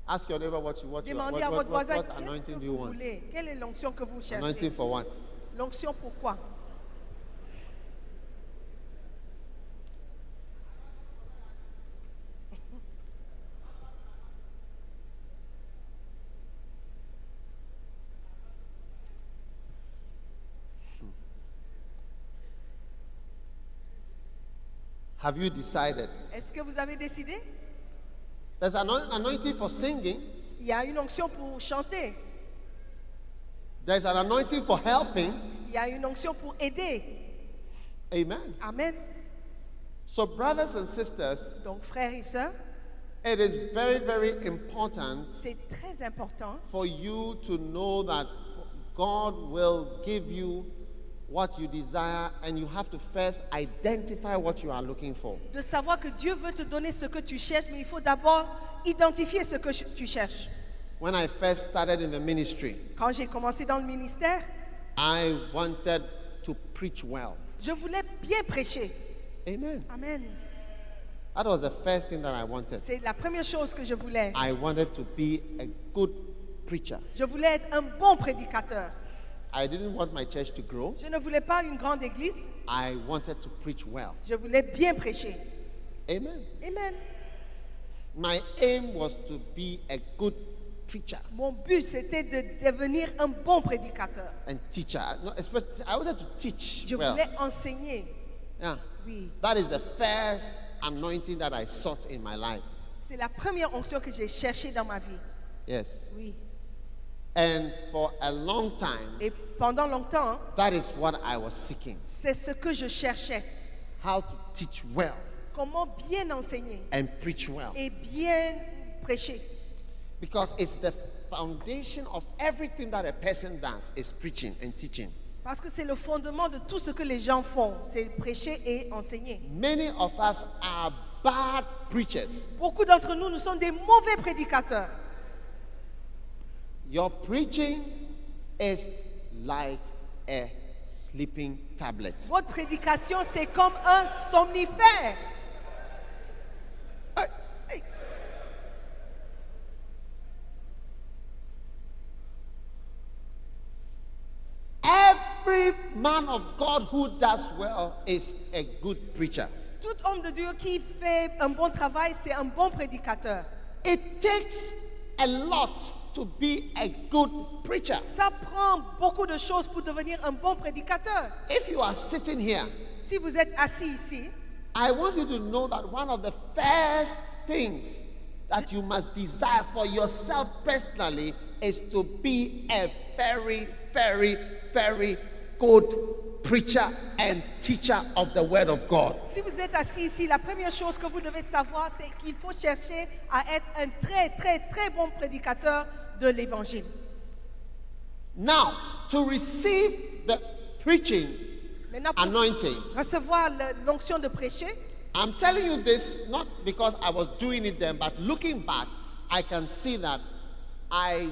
Ask your neighbor what Demandez à votre voisin, what qu'est-ce que anointing do you vous want? voulez? Quelle est l'onction que vous cherchez? Anointing for what? L'onction pour quoi? Have you decided? Est-ce que vous avez décidé? There's an anointing for singing. Il y a une onction pour chanter. There's an anointing for helping. Il y a une onction pour aider. Amen. Amen. So, brothers and sisters, Donc, frères et sœurs, it is very, very important c'est très important for you to know that God will give you what you desire, and you have to first identify what you are looking for. de savoir que Dieu veut te donner ce que tu cherches, mais il faut d'abord identifier ce que tu cherches. When I first started in the ministry, Quand j'ai commencé dans le ministère, I wanted to preach well. je voulais bien prêcher. Amen. Amen. That was the first thing that I wanted. C'est la première chose que je voulais. I wanted to be a good preacher. Je voulais être un bon prédicateur. I didn't want my church to grow. Je ne voulais pas une grande église. I wanted to preach well. Je voulais bien prêcher. Amen. Amen. My aim was to be a good preacher Mon but, c'était de devenir un bon prédicateur. and teacher. No, especially, I wanted to teach Je well. voulais enseigner. Yeah. Oui. That is the first anointing that I sought in my life. C'est la première onction que j'ai cherchée dans ma vie. Yes. Oui. And for a long time, Et pendant longtemps, that is what I was seeking. c'est ce que je cherchais. How to teach well Comment bien enseigner and preach well. et bien prêcher. Because it's the foundation of everything that a person does is preaching and teaching. Parce que c'est le fondement de tout ce que les gens font. C'est prêcher et enseigner. Many of us are bad preachers. Beaucoup d'entre nous, nous sommes des mauvais prédicateurs. Your preaching is like a sleeping tablet. Votre prédication, c'est comme un somnifère. Hey, hey. Every man of God who does well is a good preacher. Tout homme de Dieu qui fait un bon travail, c'est un bon prédicateur. It takes a lot to be a good preacher. Ça prend beaucoup de choses pour devenir un bon prédicateur. If you are sitting here, Si vous êtes assis ici, I want you to know that one of the first things that you must desire for yourself personally is to be a very, very, very good preacher and teacher of the Word of God. si vous êtes assis ici, la première chose que vous devez savoir, c'est qu'il faut chercher à être un très, très, très bon prédicateur de l'Évangile. Now, to receive the preaching Maintenant, pour anointing, recevoir l'onction de prêcher, I'm telling you this not because I was doing it then, but looking back, I can see that I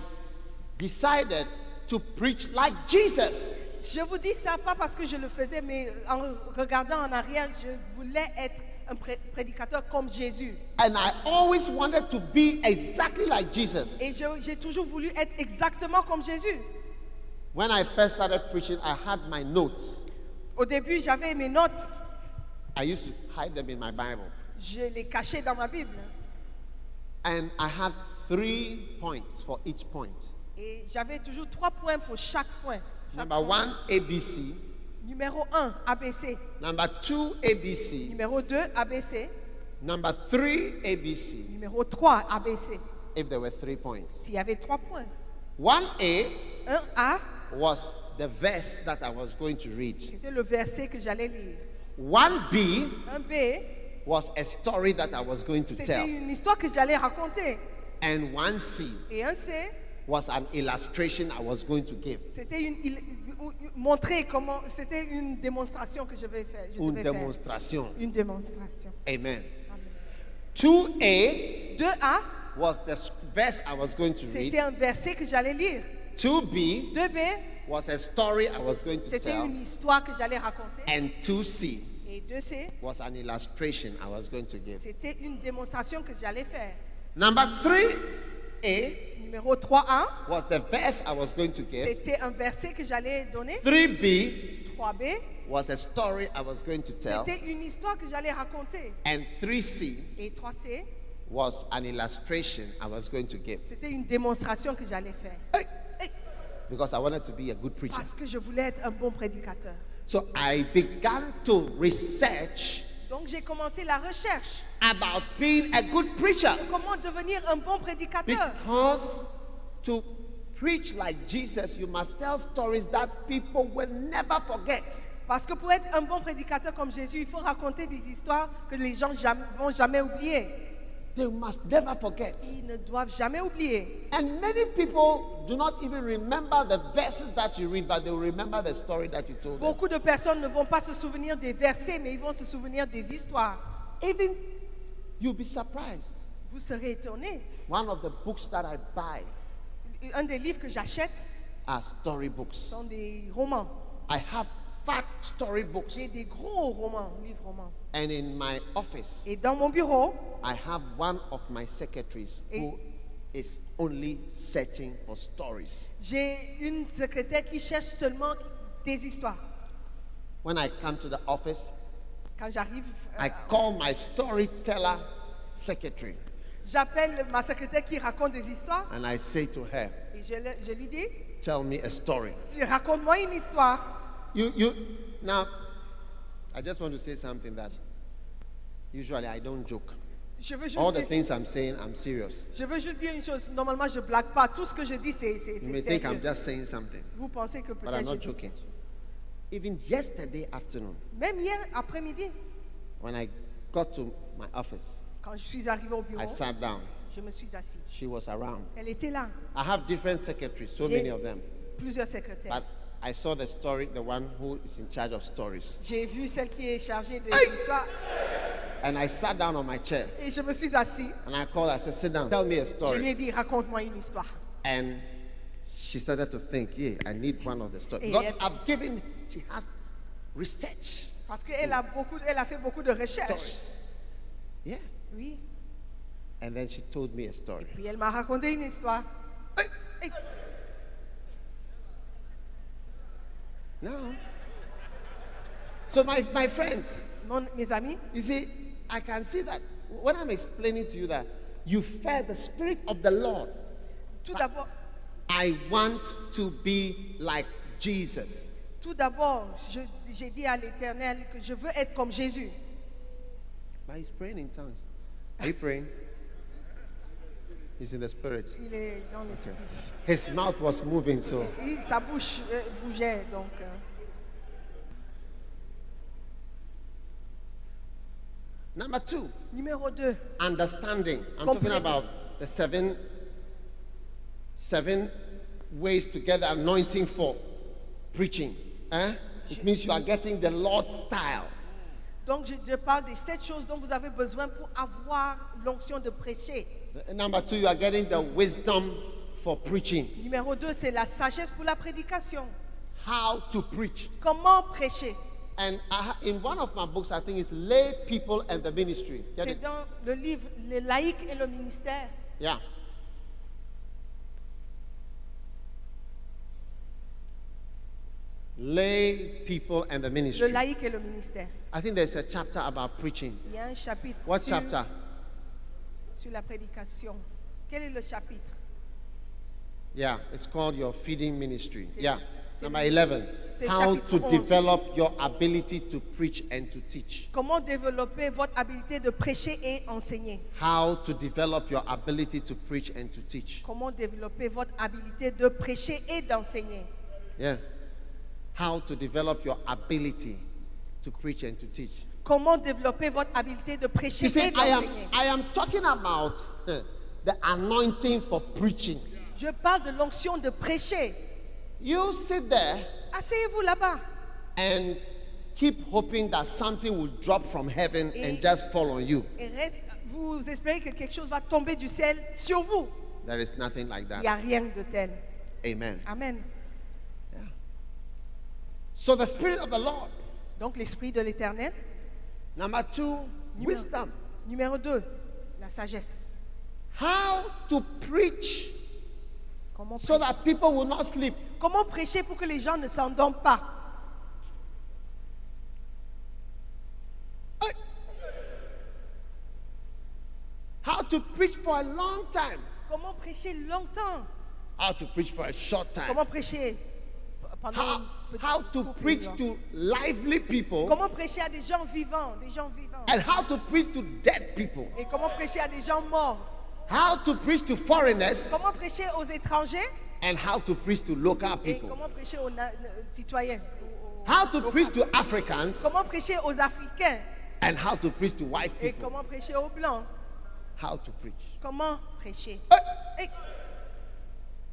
decided to preach like Jesus. je vous dis ça pas parce que je le faisais, mais en regardant en arrière, je voulais être un prédicateur comme Jésus. And I always wanted to be exactly like Jesus. Et j'ai toujours voulu être exactement comme Jésus. When I first started preaching, I had my notes. Au début, j'avais mes notes, I used to hide them in my Bible. je les cachais dans ma Bible. And I had 3 points for each point. Et j'avais toujours 3 points pour chaque point. Chaque Number point. 1, ABC. Numéro 1, ABC. Number 2, ABC. Numéro 2, ABC. Number 3, ABC. Numéro 3, ABC. If there were 3 points. S'il y avait 3 points. 1A 1A, was the verse that I was going to read. c'était le verset que j'allais lire. 1B 1B, was a story that I was going to c'était tell. une histoire que j'allais raconter. And 1C Et 1C, was an illustration I was going to give. c'était montrer comment, c'était une démonstration que je vais faire. je Une devais faire. démonstration. Une démonstration. Amen. Amen. 2A 2A, was the verse I was going to c'était read. un verset que j'allais lire. 2B 2B, was a story I was going to c'était tell. une histoire que j'allais raconter. And 2C Et 2C, was an illustration I was going to give. c'était une démonstration que j'allais faire. Number 3 3A Numéro 3A, was the verse I was going to give. c'était un verset que j'allais donner. 3B 3B, was a story I was going to tell. c'était une histoire que j'allais raconter. And 3C Et 3C, was an illustration I was going to give. c'était une démonstration que j'allais faire. Hey, Hey, because I wanted to be a good preacher. parce que je voulais être un bon prédicateur. So I began to research Donc j'ai commencé la recherche about being a good preacher. de comment devenir un bon prédicateur. Because to preach like Jesus, you must tell stories that people will never forget. Parce que pour être un bon prédicateur comme Jésus, il faut raconter des histoires que les gens vont jamais oublier. They must never forget. Ils ne doivent jamais oublier. And many people do not even remember the verses that you read, but they will remember the story that you told them. Beaucoup de personnes ne vont pas se souvenir des versets, mais ils vont se souvenir des histoires. Even you'll be surprised. Vous serez étonnés. One of the books that I buy Un des livres que j'achète are storybooks. sont des romans. I have fat storybooks. J'ai des gros romans, livres romans. And in my office, Et dans mon bureau, I have one of my secretaries who is only searching for stories. j'ai une secrétaire qui cherche seulement des histoires. When I come to the office, Quand j'arrive, I call my storyteller secretary j'appelle ma secrétaire qui raconte des histoires and I say to her, et je lui dis, tell me a story. raconte-moi une histoire. Now, I just want to say something that usually I don't joke. Je veux juste All the dire, things I'm saying, I'm serious. je veux juste dire une chose. Normalement, je blague pas. Tout ce que je dis, c'est You may think I'm sérieux. just saying something, Vous pensez que but I'm peut-être not je dis joking. quelque chose. Even yesterday afternoon, Même hier après-midi, when I got to my office, quand je suis arrivé au bureau, I sat down. je me suis assis. She was around. Elle était là. I have different secretaries, so J'ai many of them. plusieurs secrétaires. But I saw the story, the one who is in charge of stories. J'ai vu celle qui est chargée de l'histoire And I sat down on my chair et je me suis assis. and I called her, I said, sit down, tell me a Je lui story. ai dit, raconte-moi une histoire. And she started to think, yeah, I need one of the stories. Et Because elle- I've given, she has research Parce qu'elle elle a fait beaucoup de recherches. stories. Yeah. Oui. And then she told me a story. Puis elle m'a raconté une histoire. Hey, No. So my friends, mes amis, you see, I can see that when I'm explaining to you that you felt the Spirit of the Lord. tout d'abord, I want to be like Jesus. j'ai dit à l'Éternel que je veux être comme Jésus. But he's praying in tongues. Are you praying? He's in the Spirit. Il est dans l'esprit. His mouth was moving, so. Et sa bouche bougeait, donc. Number 2, Numéro 2, understanding. I'm talking Complete. about the seven ways to get the anointing for preaching. It means you are getting the Lord's style. donc je parle des 7 choses dont vous avez besoin pour avoir l'onction de prêcher. Number 2, you are getting the wisdom for preaching. Numéro 2, c'est la sagesse pour la prédication. How to preach. Comment prêcher? And in one of my books, I think it's Lay People and the Ministry. Get C'est it? dans le livre Les laïcs et le ministère. Yeah. Lay People and the Le Ministry. laïc et le ministère. I think there's a chapter about preaching. Il y a un chapitre What sur, chapter? sur la prédication. Quel est le chapitre? Yeah, it's called Your Feeding Ministry. C'est- Yeah. c'est- Number 11. c'est How chapitre to 11. develop your ability to preach and to teach. Comment développer votre habilité de prêcher et enseigner? How to develop your ability to preach and to teach. Comment développer votre habilité de prêcher et d'enseigner? Yeah. How to develop your ability to preach and to teach. Comment développer votre habilité de prêcher You see, et d'enseigner? I am talking about the anointing for preaching. Je parle de l'onction de prêcher. You sit there Asseyez-vous là-bas and keep hoping that something will drop from heaven and just fall on you. et vous espérez que quelque chose va tomber du ciel sur vous. There is nothing like Il n'y that. a rien de tel. Amen. Amen. Yeah. So the Spirit of the Lord. Donc l'esprit de l'Éternel. Number 2, wisdom. Numéro 2, la sagesse. how to preach Comment so prêcher? that people will not sleep. Comment prêcher pour que les gens ne s'endorment pas? How to preach for a long time. Comment prêcher longtemps? How to preach for a short time. Comment prêcher pendant How, une petite how to courte preach période? to lively people. Comment prêcher à des gens vivants, And how to preach to dead people. Et comment prêcher à des gens morts? How to preach to foreigners. Comment prêcher aux étrangers? And how to preach to local Et people. comment prêcher aux citoyens? How to preach to Africans. Comment prêcher aux Africains? And how to preach to white Et people. comment prêcher aux Blancs? How to preach. Comment prêcher? Et,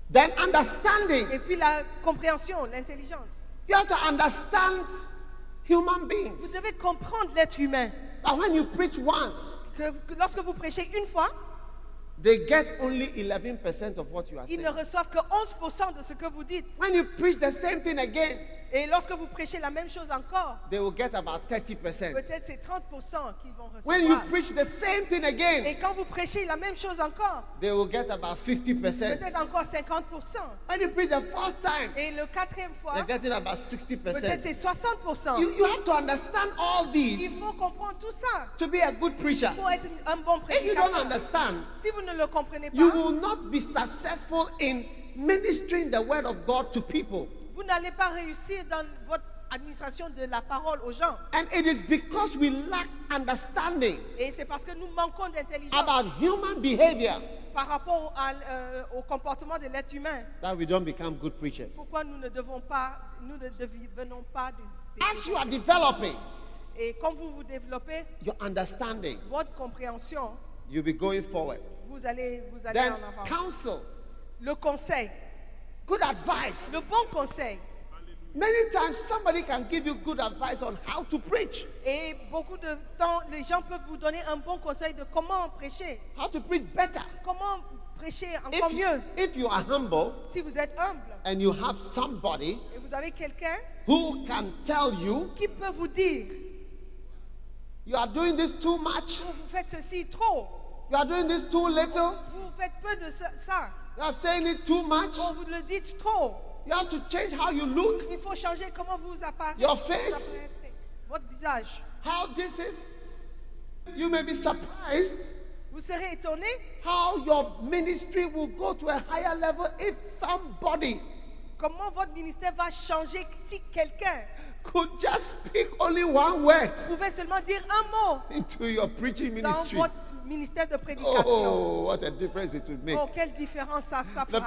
Then understanding. et puis la compréhension, l'intelligence. You have to understand human Vous beings. devez comprendre l'être humain. That when you preach once, Que lorsque vous prêchez une fois, they get only 11% of what you are ils saying. ne reçoivent que 11% de ce que vous dites. When you preach the same thing again, Et lorsque vous prêchez la même chose encore, they will get about 30%. peut-être c'est 30% qu'ils vont When you recevoir. preach the same thing again, Et quand vous prêchez la même chose encore, they will get about 50%. peut-être encore 50%. When you preach the fourth time, Et le quatrième fois, they're getting about peut-être 60%. c'est 60%. You have to understand all Il these faut comprendre tout ça to be a good preacher. pour être un bon If you don't prédicateur. understand, Si vous ne le comprenez you pas, will not be successful in ministering the word of God to people. vous n'allez pas réussir dans votre administration de la parole aux gens. And it is because we lack understanding Et c'est parce que nous manquons d'intelligence about human behavior par rapport au comportement de l'être humain. that we don't become good preachers. Pourquoi nous ne devenons pas des As you are developing Et comme vous vous développez your understanding, votre compréhension, you'll be going forward. vous allez Then en avant. counsel, Le conseil, good advice. le bon conseil. Many times somebody can give you good advice on how to preach, Et beaucoup de temps, les gens peuvent vous donner un bon conseil de comment prêcher, how to preach better. comment prêcher encore mieux. If you are humble Si vous êtes humble and you have somebody et vous avez quelqu'un who can tell you, qui peut vous dire, you are doing this too much, vous faites ceci trop, you are doing this too little, vous faites peu de ça, you are saying it too much, vous le dites trop. you have to change how you look, Il faut changer comment vous apparaissez, your face, votre visage. how this is. You may be surprised Vous serez étonné how your ministry will go to a higher level if somebody comment votre ministère va changer si quelqu'un could just speak only one word pouvait seulement dire un mot into your preaching dans ministry. votre ministère de prédication. Oh, what a difference it would make. Oh, quelle différence ça The fera.